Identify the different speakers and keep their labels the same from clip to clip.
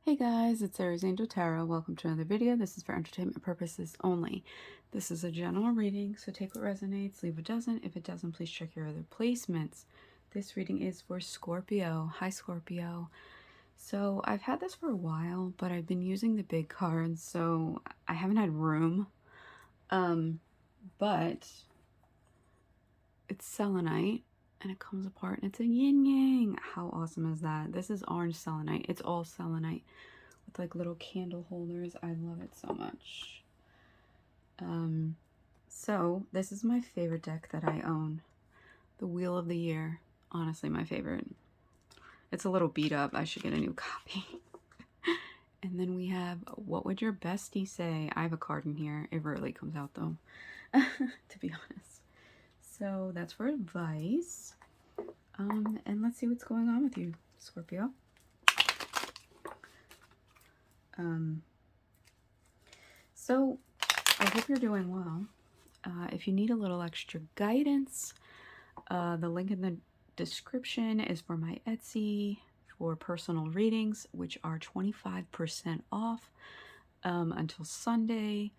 Speaker 1: Hey guys, it's Aries Angel Tarot. Welcome to another video. This is for entertainment purposes only. This is a general reading, so take what resonates, leave what doesn't. If it doesn't, please check your other placements. This reading is for Scorpio. Hi Scorpio. So I've had this for a while, but I've been using the big cards, so I haven't had room. But it's selenite. And it comes apart and it's a yin yang. How awesome is that? This is orange selenite. It's all selenite with like little candle holders. I love it so much. So this is my favorite deck that I own. The Wheel of the Year. Honestly, my favorite. It's a little beat up. I should get a new copy. And then we have What Would Your Bestie Say? I have a card in here. It rarely comes out though, to be honest. So that's for advice. And let's see what's going on with you, Scorpio. So I hope you're doing well. If you need a little extra guidance, the link in the description is for my Etsy for personal readings, which are 25% off until Sunday.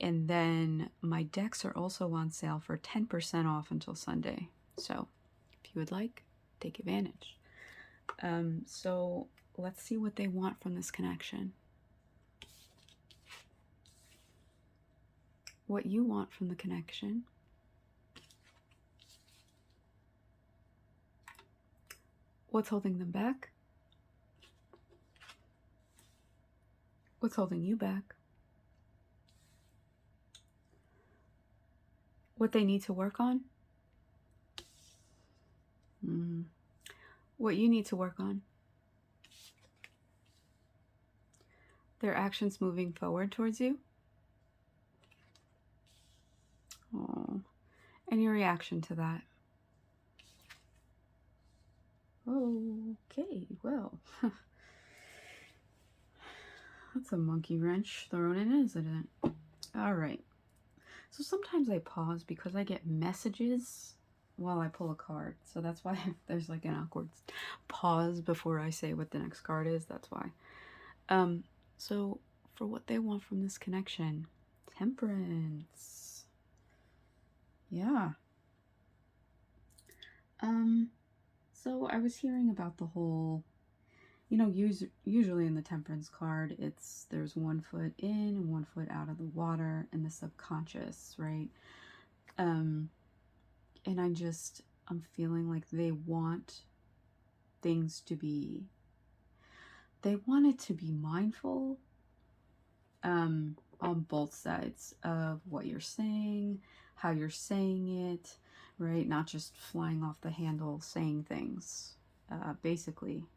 Speaker 1: And then my decks are also on sale for 10% off until Sunday. So if you would like, take advantage. So let's see what they want from this connection. What you want from the connection. What's holding them back? What's holding you back? What they need to work on? What you need to work on? Their actions moving forward towards you? Oh, and your reaction to that? Okay, well, that's a monkey wrench thrown in, isn't it? All right. So sometimes I pause because I get messages while I pull a card. So that's why there's like an awkward pause before I say what the next card is. That's why. So for what they want from this connection, Temperance. Yeah. So I was hearing about the whole, you know, usually in the Temperance card, there's 1 foot in and 1 foot out of the water in the subconscious, right? And I'm feeling like they want things to be, they want it to be mindful on both sides of what you're saying, how you're saying it, right? Not just flying off the handle saying things. Basically,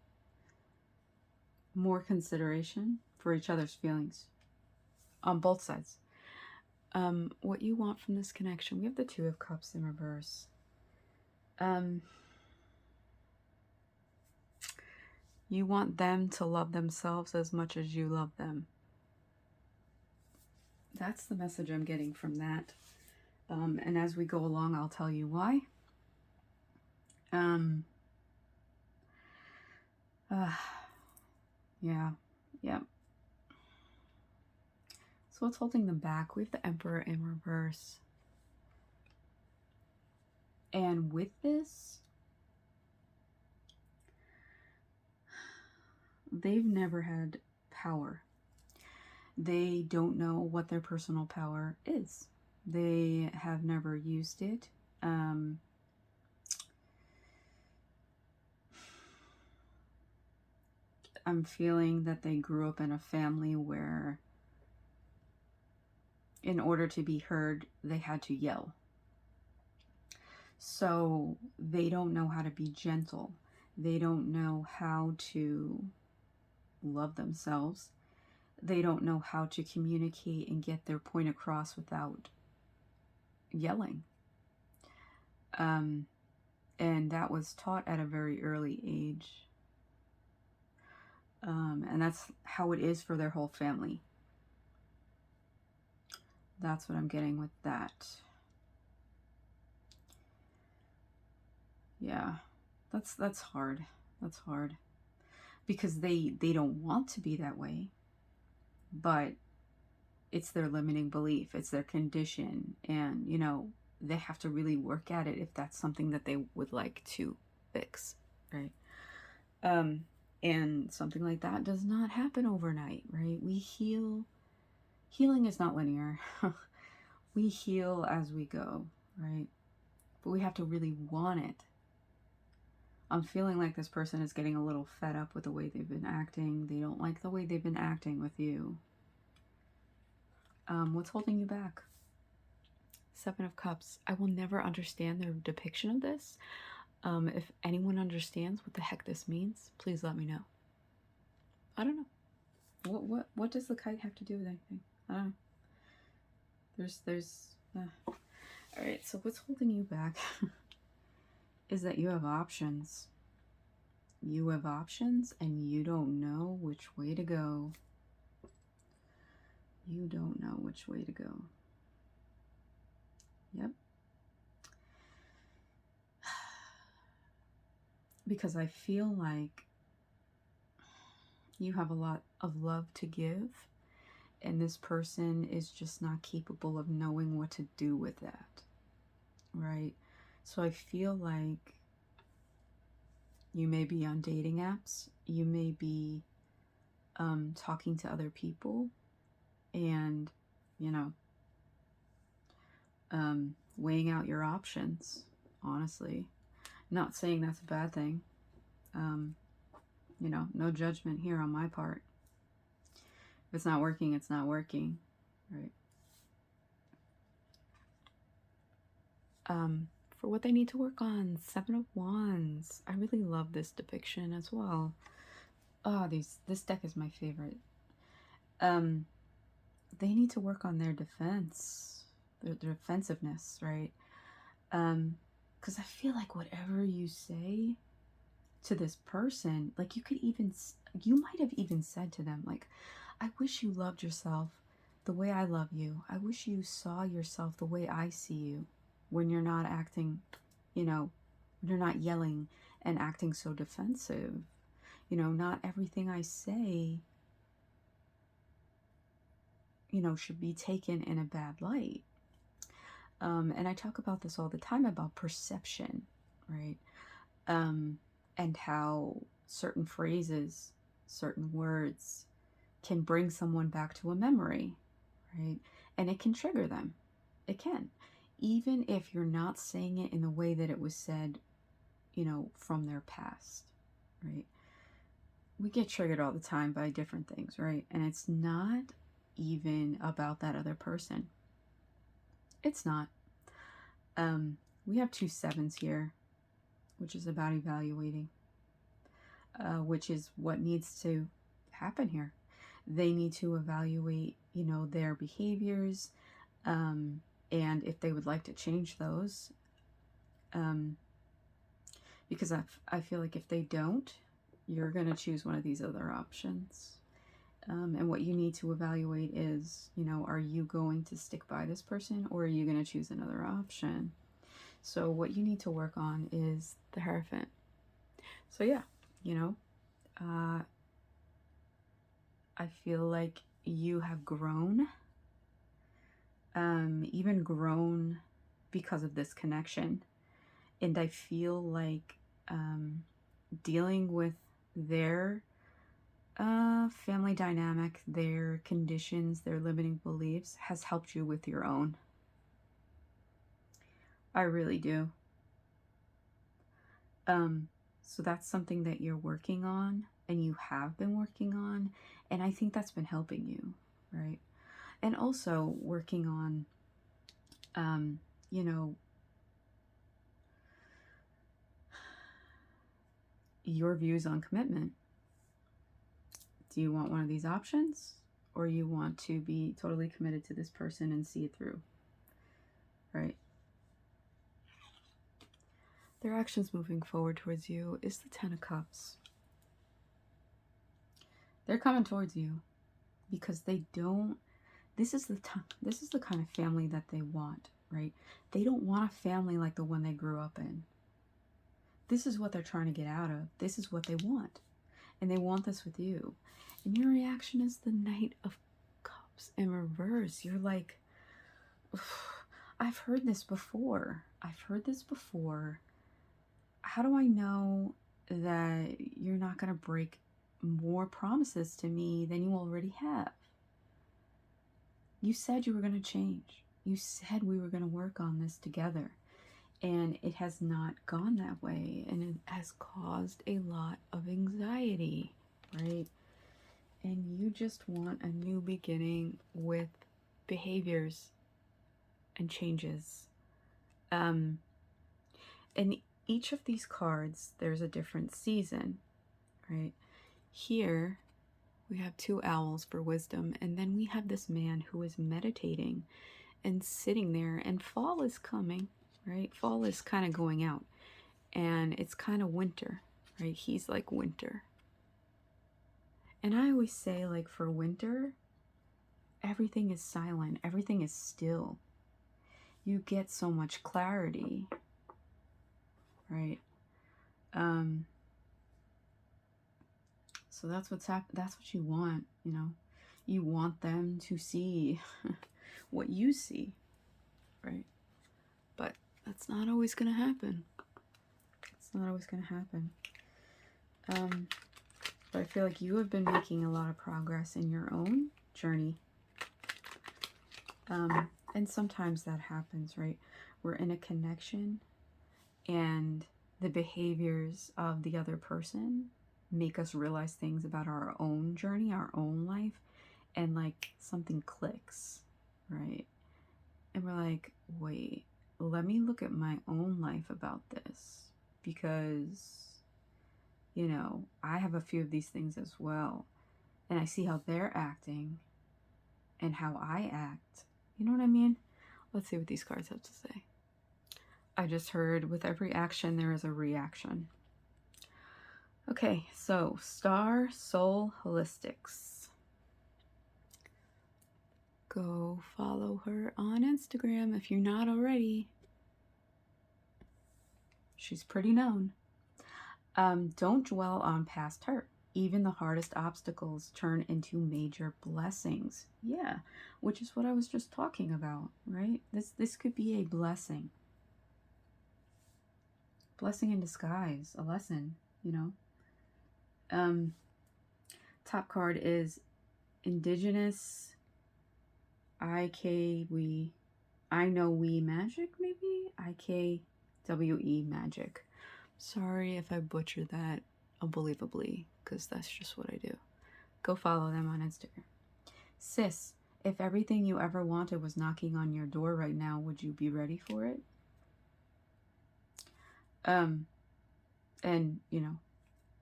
Speaker 1: more consideration for each other's feelings on both sides. What you want from this connection, we have the 2 of Cups in reverse. You want them to love themselves as much as you love them. That's the message I'm getting from that. And as we go along, I'll tell you why. Yeah. So what's holding them back? We have the Emperor in reverse. And with this, they've never had power. They don't know what their personal power is. They have never used it. I'm feeling that they grew up in a family where in order to be heard, they had to yell. So they don't know how to be gentle. They don't know how to love themselves. They don't know how to communicate and get their point across without yelling. And that was taught at a very early age. And that's how it is for their whole family. That's what I'm getting with that. Yeah, that's hard. That's hard. because they don't want to be that way, but it's their limiting belief, it's their condition, and you know, they have to really work at it if that's something that they would like to fix, right? And something like that does not happen overnight, right? We heal. Healing is not linear. We heal as we go, right? But we have to really want it. I'm feeling like this person is getting a little fed up with the way they've been acting. They don't like the way they've been acting with you. What's holding you back? Seven of Cups. I will never understand their depiction of this. If anyone understands what the heck this means, please let me know. I don't know. What does the kite have to do with anything? I don't know. All right, so what's holding you back is that you have options. You have options and you don't know which way to go. You don't know which way to go. Yep. Because I feel like you have a lot of love to give, and this person is just not capable of knowing what to do with that, right? So I feel like you may be on dating apps, you may be talking to other people, and, you know, weighing out your options, honestly. Not saying that's a bad thing. You know, no judgment here on my part. If it's not working, it's not working, right? For what they need to work on, Seven of Wands. I really love this depiction as well. Oh, this deck is my favorite. They need to work on their defense, their defensiveness, right? Because I feel like whatever you say to this person, like you might have even said to them, like, I wish you loved yourself the way I love you. I wish you saw yourself the way I see you, when you're not acting, you know, when you're not yelling and acting so defensive. You know, not everything I say, you know, should be taken in a bad light. And I talk about this all the time, about perception, right? And how certain phrases, certain words can bring someone back to a memory, right? And it can trigger them. It can. Even if you're not saying it in the way that it was said, you know, from their past, right? We get triggered all the time by different things, right? And it's not even about that other person. It's not. We have 2 sevens here, which is about evaluating, which is what needs to happen here. They need to evaluate, you know, their behaviors, and if they would like to change those, because I feel like if they don't, you're going to choose one of these other options. And what you need to evaluate is, you know, are you going to stick by this person, or are you going to choose another option? So what you need to work on is the Hierophant. So yeah, you know, I feel like you have grown, even grown because of this connection. And I feel like dealing with their family dynamic, their conditions, their limiting beliefs has helped you with your own. I really do. So that's something that you're working on, and you have been working on, and I think that's been helping you, right? And also working on, you know, your views on commitment. Do you want one of these options, or you want to be totally committed to this person and see it through, right? Their actions moving forward towards you is the Ten of Cups. They're coming towards you because they don't, this is the kind of family that they want, right? They don't want a family like the one they grew up in. This is what they're trying to get out of. This is what they want. and they want this with you. And your reaction is the Knight of Cups in reverse. You're like, I've heard this before. I've heard this before. How do I know that you're not going to break more promises to me than you already have? You said you were going to change. You said we were going to work on this together. And it has not gone that way. And it has caused a lot of anxiety, right? And you just want a new beginning with behaviors and changes. And each of these cards, there's a different season, right? Here, we have 2 owls for wisdom, and then we have this man who is meditating and sitting there, and fall is coming, right? Fall is kind of going out, and it's kind of winter, right? He's like winter. And I always say, like, for winter, everything is silent, everything is still. You get so much clarity, right? So that's what's that's what you want, you know. You want them to see what you see, right? But that's not always going to happen. It's not always going to happen. But I feel like you have been making a lot of progress in your own journey. And sometimes that happens, right? We're in a connection, and the behaviors of the other person make us realize things about our own journey, our own life, and like something clicks, right? And we're like, wait, let me look at my own life about this, because, you know, I have a few of these things as well, and I see how they're acting and how I act. You know what I mean? Let's see what these cards have to say. I just heard, with every action, there is a reaction. Okay, so Star Soul Holistics. Go follow her on Instagram if you're not already. She's pretty known. Don't dwell on past hurt. Even the hardest obstacles turn into major blessings. Yeah, which is what I was just talking about, right? This could be a blessing. Blessing in disguise, a lesson, you know. Top card is Indigenous I know we magic, maybe? IKWE magic. Sorry if I butchered that unbelievably, because that's just what I do. Go follow them on Instagram. Sis, if everything you ever wanted was knocking on your door right now, would you be ready for it? And, you know,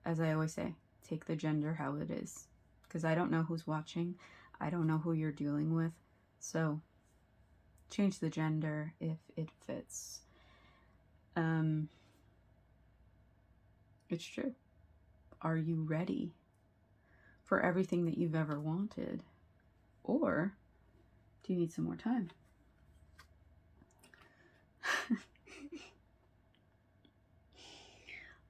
Speaker 1: as I always say, take the gender how it is, because I don't know who's watching. I don't know who you're dealing with. So change the gender if it fits. It's true. Are you ready for everything that you've ever wanted? Or do you need some more time?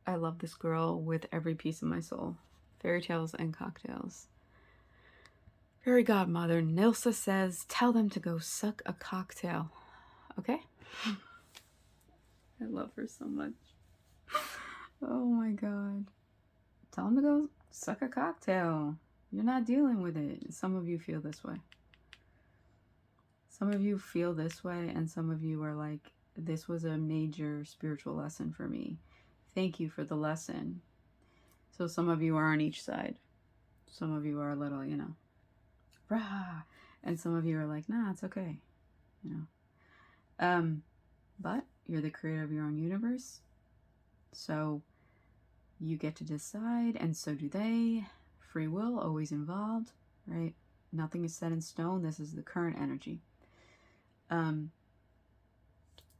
Speaker 1: I love this girl with every piece of my soul. Fairy tales and cocktails. Fairy godmother Nilsa says, tell them to go suck a cocktail. Okay? I love her so much. Oh my god. Tell them to go suck a cocktail. You're not dealing with it. Some of you feel this way. Some of you feel this way, and some of you are like, this was a major spiritual lesson for me. Thank you for the lesson. So some of you are on each side. Some of you are a little, you know, rah. And some of you are like, nah, it's okay. You know. But you're the creator of your own universe. So you get to decide, and so do they. Free will always involved, right? Nothing is set in stone. This is the current energy.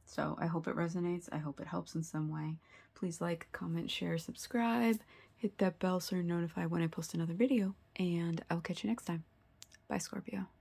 Speaker 1: So I hope it resonates. I hope it helps in some way. Please like, comment, share, subscribe. Hit that bell so you're notified when I post another video. And I'll catch you next time. Bye, Scorpio.